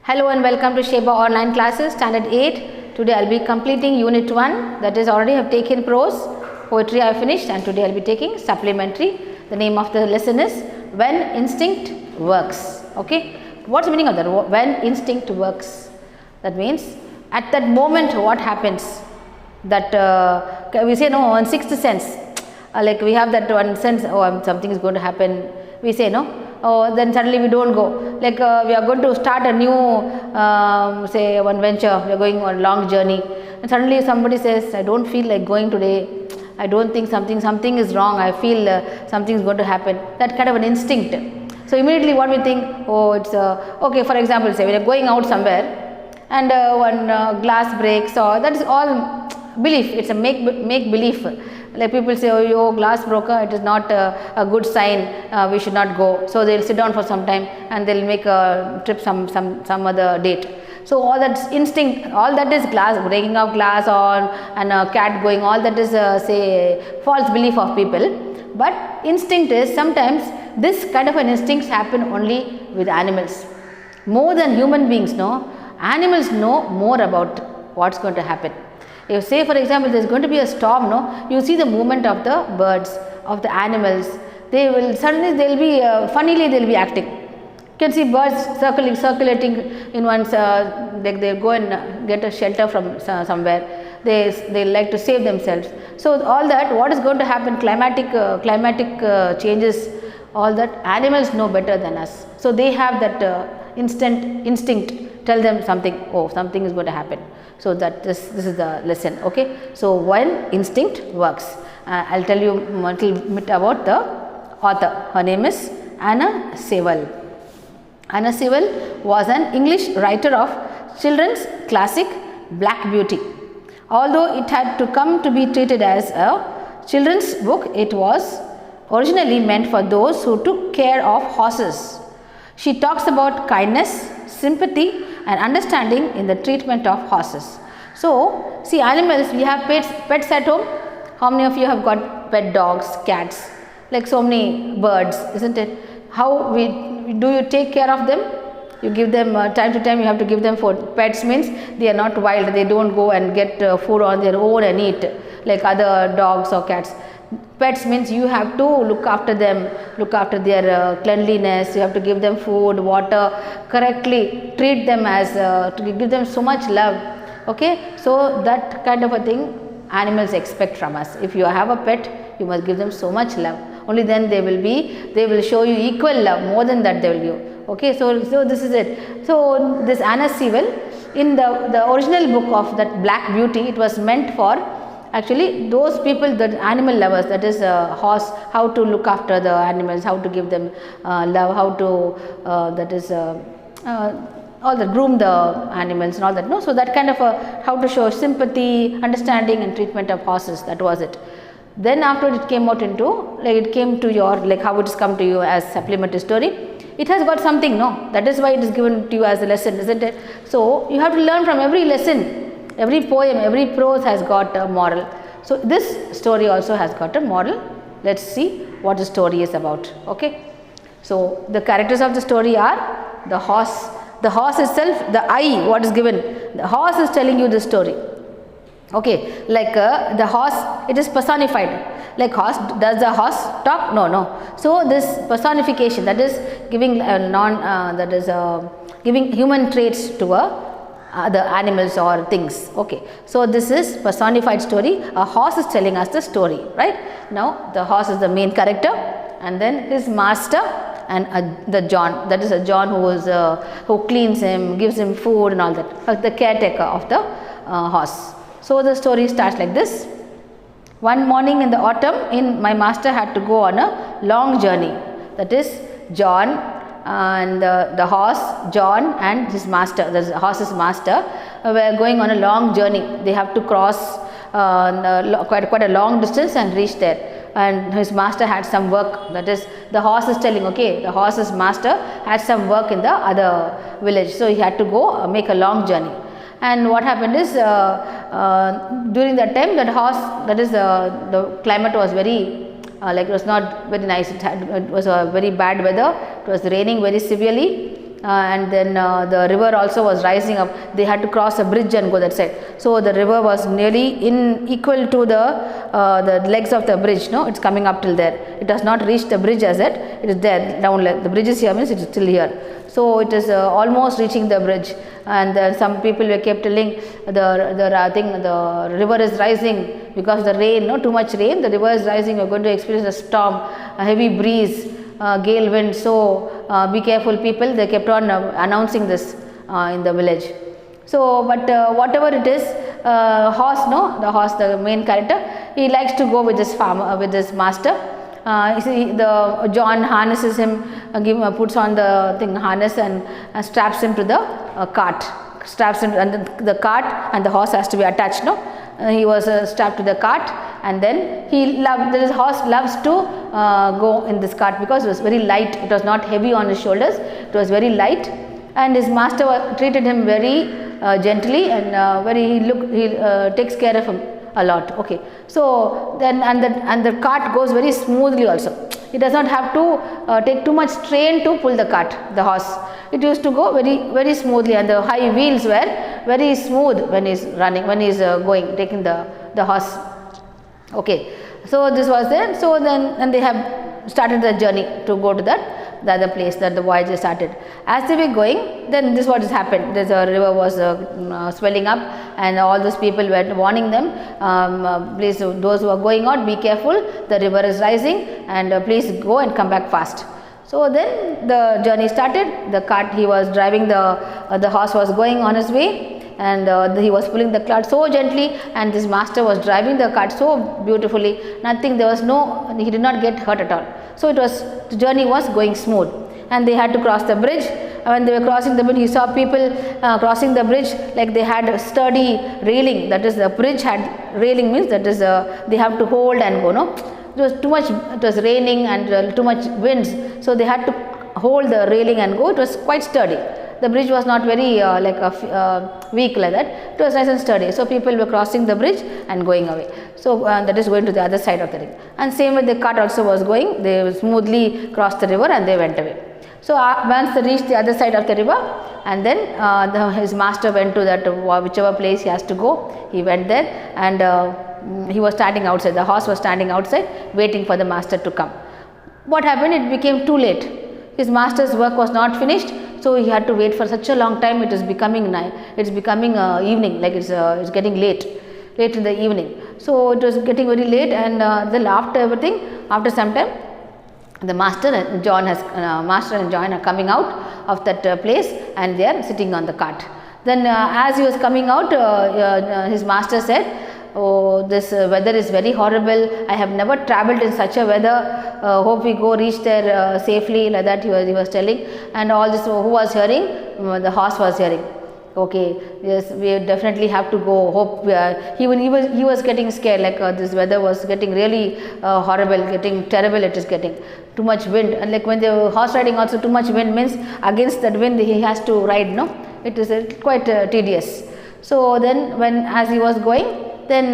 Hello and welcome to Sheba online classes standard 8. Today I will be completing unit 1, that is already have taken prose, poetry I have finished, and today I will be taking supplementary. The name of the lesson is When Instinct Works. Okay, what's the meaning of that? When instinct works, that means at that moment what happens, that we say no, on sixth sense, like we have that one sense, oh something is going to happen, we say no. Oh, then suddenly we don't go. Like we are going to start a new, say one venture, we are going on a long journey, and suddenly somebody says, I don't feel like going today, I don't think something is wrong, I feel something is going to happen. That kind of an instinct. So immediately what we think, oh it's okay, for example, say we are going out somewhere and one glass breaks, or that is all belief, it's a make belief. Like people say, oh your glass broker, it is not a good sign, we should not go. So they will sit down for some time and they will make a trip some other date. So all that instinct, all that is glass, breaking of glass or and a cat going, all that is say false belief of people. But instinct is, sometimes this kind of an instincts happen only with animals. More than human beings know, animals know more about what's going to happen. If say for example there is going to be a storm, no, you see the movement of the birds, of the animals, they will suddenly they will be funnily they will be acting. You can see birds circulating in one's like they go and get a shelter from somewhere, they like to save themselves. So all that, what is going to happen, climatic changes, all that animals know better than us. So they have that instinct, tell them something, oh something is going to happen. So that this is the lesson. Okay, so when instinct works, I'll tell you a little bit about the author. Her name is Anna Sewell. Anna Sewell was an English writer of children's classic Black Beauty. Although it had to come to be treated as a children's book, it was originally meant for those who took care of horses. She talks about kindness, sympathy and understanding in the treatment of horses. So, see animals, we have pets at home. How many of you have got pet dogs, cats, like so many birds, isn't it? How do you take care of them? You give them time to time, you have to give them food. Pets means they are not wild, they don't go and get food on their own and eat like other dogs or cats. Pets means you have to look after them, look after their cleanliness, you have to give them food, water, correctly treat them as, to give them so much love. Okay, so that kind of a thing animals expect from us. If you have a pet, you must give them so much love. Only then they will show you equal love, more than that they will give. Okay, so this is it. So this Anna Sewell, in the original book of that Black Beauty, it was meant for actually those people, the animal lovers, that is horse, how to look after the animals, how to give them love, how to that is all the groom the animals and all that, no. So that kind of how to show sympathy, understanding and treatment of horses, that was it. Then after it came out into, like it came to your, like how it has come to you as supplementary story, it has got something, no, that is why it is given to you as a lesson, isn't it? So you have to learn from every lesson, every poem, every prose has got a moral. So this story also has got a moral. Let's see what the story is about. Okay, so the characters of the story are the horse itself, the I, what is given, the horse is telling you the story. Okay, like the horse, it is personified. Like horse, does the horse talk? No. So this personification, that is giving giving human traits to the animals or things. Okay, so this is personified story. A horse is telling us the story, right? Now the horse is the main character, and then his master and the John, that is a John who cleans him, gives him food and all that, the caretaker of the horse. So the story starts like this. One morning in the autumn, my master had to go on a long journey. That is John and the horse, John and his master, the horse's master, were going on a long journey. They have to cross quite a long distance and reach there. And his master had some work, that is the horse is telling, okay, the horse's master had some work in the other village. So he had to go make a long journey. And what happened is during that time, that horse, that is the climate was very like it was not very nice, it was a very bad weather, it was raining very severely, and then the river also was rising up. They had to cross a bridge and go that side. So the river was nearly equal to the legs of the bridge. No, it's coming up till there. It has not reached the bridge as yet. It is there down. The bridge is here, means it is still here. So it is almost reaching the bridge, and some people were kept telling the river is rising because of the rain. No, too much rain. The river is rising. We are going to experience a storm, a heavy breeze, gale wind. So be careful, people. They kept on announcing this in the village. So, but whatever it is, horse, no, the horse, the main character, he likes to go with his farmer, with his master. You see, the John harnesses him, puts on the harness and straps him to the cart. Straps him, and the cart and the horse has to be attached. No, he was strapped to the cart, and then this horse loves to go in this cart because it was very light. It was not heavy on his shoulders. It was very light, and his master treated him very gently, and he takes care of him a lot. Okay, so then and the cart goes very smoothly also. It does not have to take too much strain to pull the cart, the horse. It used to go very smoothly, and the high wheels were very smooth when he's running, when he's taking the horse. Okay, so this was there. So then they have started the journey to go to the other place that the voyage started. As they were going, then this what has happened. This river was swelling up, and all those people were warning them, please, those who are going out, be careful, the river is rising, and please go and come back fast. So then the journey started. The cart, he was driving, the horse was going on his way, and he was pulling the cart so gently, and this master was driving the cart so beautifully. He did not get hurt at all. So the journey was going smooth, and they had to cross the bridge. When they were crossing the bridge, he saw people crossing the bridge like they had a sturdy railing. That is, the bridge had railing, means that is they have to hold and go. No, it was too much. It was raining and too much winds, so they had to hold the railing and go. It was quite sturdy. The bridge was not very weak like that. It was nice and sturdy. So people were crossing the bridge and going away. So that is going to the other side of the river. And same with the cart also was going. They smoothly crossed the river and they went away. So once they reached the other side of the river, and then his master went to that whichever place he has to go. He went there, and he was standing outside. The horse was standing outside waiting for the master to come. What happened? It became too late. His master's work was not finished. So he had to wait for such a long time. It is becoming night. It's becoming evening. Like it's getting late in the evening. So it was getting very late, and then after some time, the master and John are coming out of that place, and they are sitting on the cart. Then as he was coming out, his master said, "Oh, this weather is very horrible. I have never travelled in such a weather. Hope we reach there safely." Like that he was telling, and all this, who was hearing? The horse was hearing. Okay, yes, we definitely have to go. Hope he was getting scared. Like this weather was getting really horrible, getting terrible. It is getting too much wind, and like when the horse riding also, too much wind means against that wind he has to ride. No, it is quite tedious. So then as he was going, then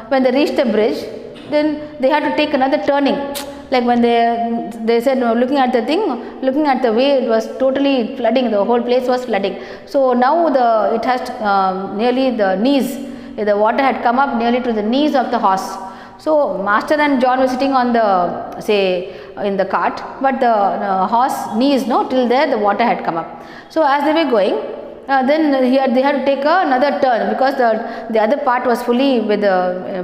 when they reached the bridge, then they had to take another turning. Like when they said, looking at the way, it was totally flooding. The whole place was flooding. So now it has nearly the knees. The water had come up nearly to the knees of the horse. So master and John were sitting on in the cart, but the horse knees, till there the water had come up. So as they were going, then they had to take another turn, because the other part was fully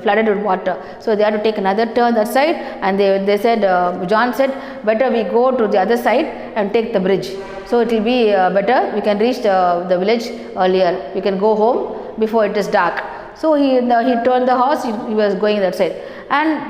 flooded with water. So they had to take another turn that side, and they said, John said, better we go to the other side and take the bridge. So it will be better. We can reach the village earlier. We can go home before it is dark. So he turned the horse. He was going that side, and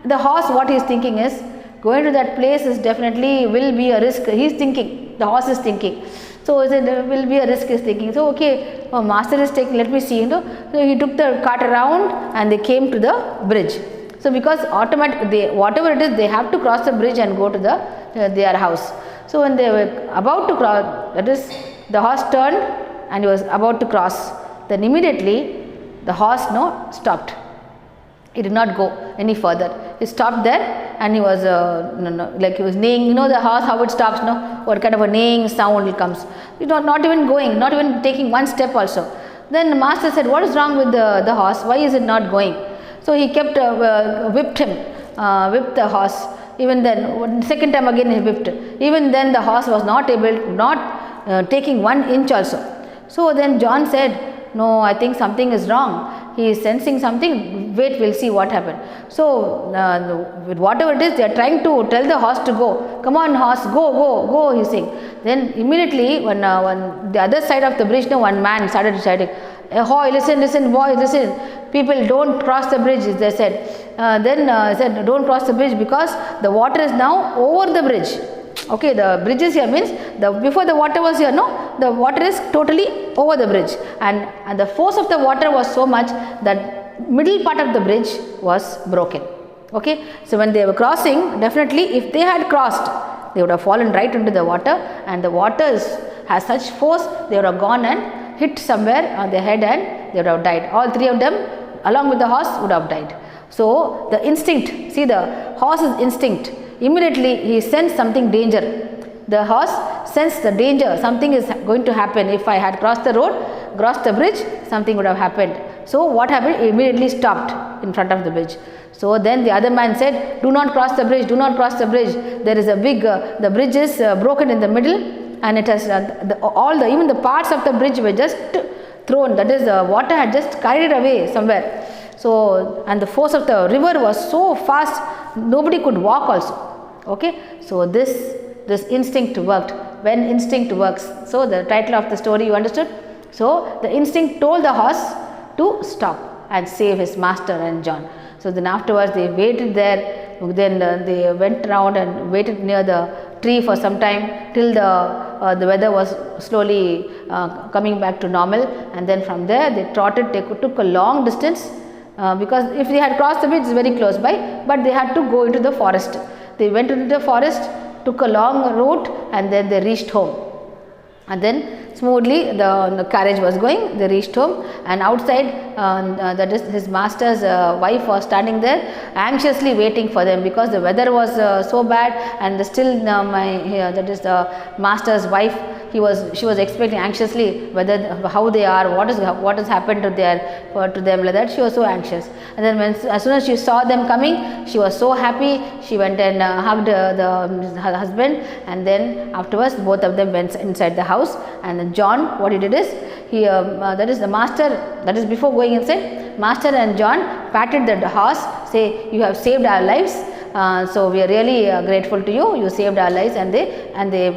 the horse, what he is thinking is, going to that place is definitely will be a risk. He is thinking. The horse is thinking. So it will be a risk, is thinking. So okay, master is taking, let me see. So he took the cart around, and they came to the bridge. So because whatever it is, they have to cross the bridge and go to their house. So when they were about to cross, that is, the horse turned and he was about to cross. Then immediately the horse stopped. He did not go any further. He stopped there and he was like he was neighing. You know the horse how it stops, no? What kind of a neighing sound it comes. You know, not even going, not even taking one step also. Then the master said, what is wrong with the horse? Why is it not going? So he kept whipped the horse. Even then, second time again he whipped. Even then the horse was not taking 1 inch also. So then John said, no, I think something is wrong. He is sensing something. Wait, we'll see what happened. So with whatever it is, they are trying to tell the horse to go. Come on, horse, go, he's saying. Then immediately when the other side of the bridge, one man started shouting, ahoy, listen, boys, listen. People, don't cross the bridge, they said. Then said, don't cross the bridge because the water is now over the bridge. Okay, the bridge is here means before the water was here, no, the water is totally over the bridge, and the force of the water was so much that middle part of the bridge was broken. Okay, so when they were crossing, definitely if they had crossed, they would have fallen right into the water, and the water has such force, they would have gone and hit somewhere on their head and they would have died. All 3 of them along with the horse would have died. So the instinct, see the horse's instinct, immediately he sensed something danger. The horse sensed the danger, something is going to happen. If I had crossed the road, crossed the bridge, something would have happened. So what happened? He immediately stopped in front of the bridge. So then the other man said, do not cross the bridge, do not cross the bridge. There is a big, the bridge is broken in the middle, and it has even the parts of the bridge were just thrown, that is the water had just carried away somewhere. So, and the force of the river was so fast, nobody could walk also. Okay, so this instinct worked. When instinct works, so the title of the story you understood. So the instinct told the horse to stop and save his master and John. So then afterwards they waited there, then they went around and waited near the tree for some time till the weather was slowly coming back to normal, and then from there they trotted. They took a long distance because if they had crossed the bridge, it's very close by, but they had to go into the forest. They went into the forest, took a long route, and then they reached home. And then smoothly the carriage was going, they reached home, and outside that is his master's wife was standing there anxiously waiting for them because the weather was so bad, and still that is the master's wife, she was expecting anxiously how they are, what has happened to them, like that. She was so anxious, and then as soon as she saw them coming, she was so happy. She went and hugged her husband, and then afterwards both of them went inside the house. And then John, what he did is, he that is the master, that is before going inside, master and John patted the horse, say, you have saved our lives, so we are really grateful to you, you saved our lives. And they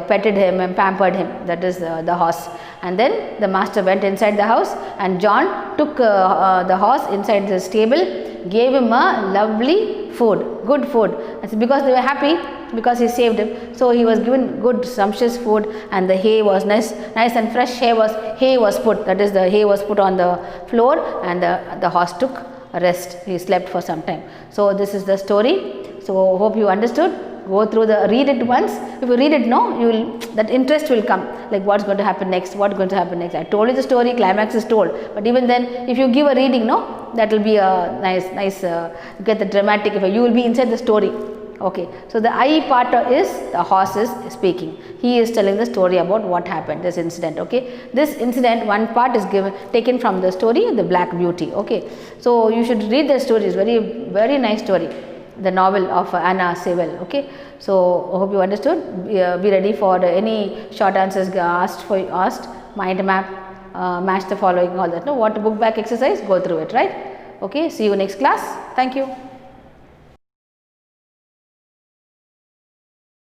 petted him and pampered him, that is the horse. And then the master went inside the house, and John took the horse inside the stable, gave him a lovely food, good food. It's because they were happy, because he saved him. So he was given good sumptuous food, and the hay was nice and fresh hay was put, that is the hay was put on the floor, and the horse took a rest. He slept for some time. So this is the story. So hope you understood. Go through read it once. If you read it, that interest will come, like what's going to happen next, I told you the story, climax is told, but even then if you give a reading, that will be a nice get the dramatic effect, you will be inside the story. Okay, so the I part is the horse is speaking, he is telling the story about what happened, this incident. Okay, this incident, one part is taken from the story The Black Beauty. Okay, so you should read the story, it's very nice story, the novel of Anna Sewell. Okay, so I hope you understood. Be ready for any short answers asked, mind map, match the following, all that. What book back exercise, go through it, right? Okay, see you next class. Thank you.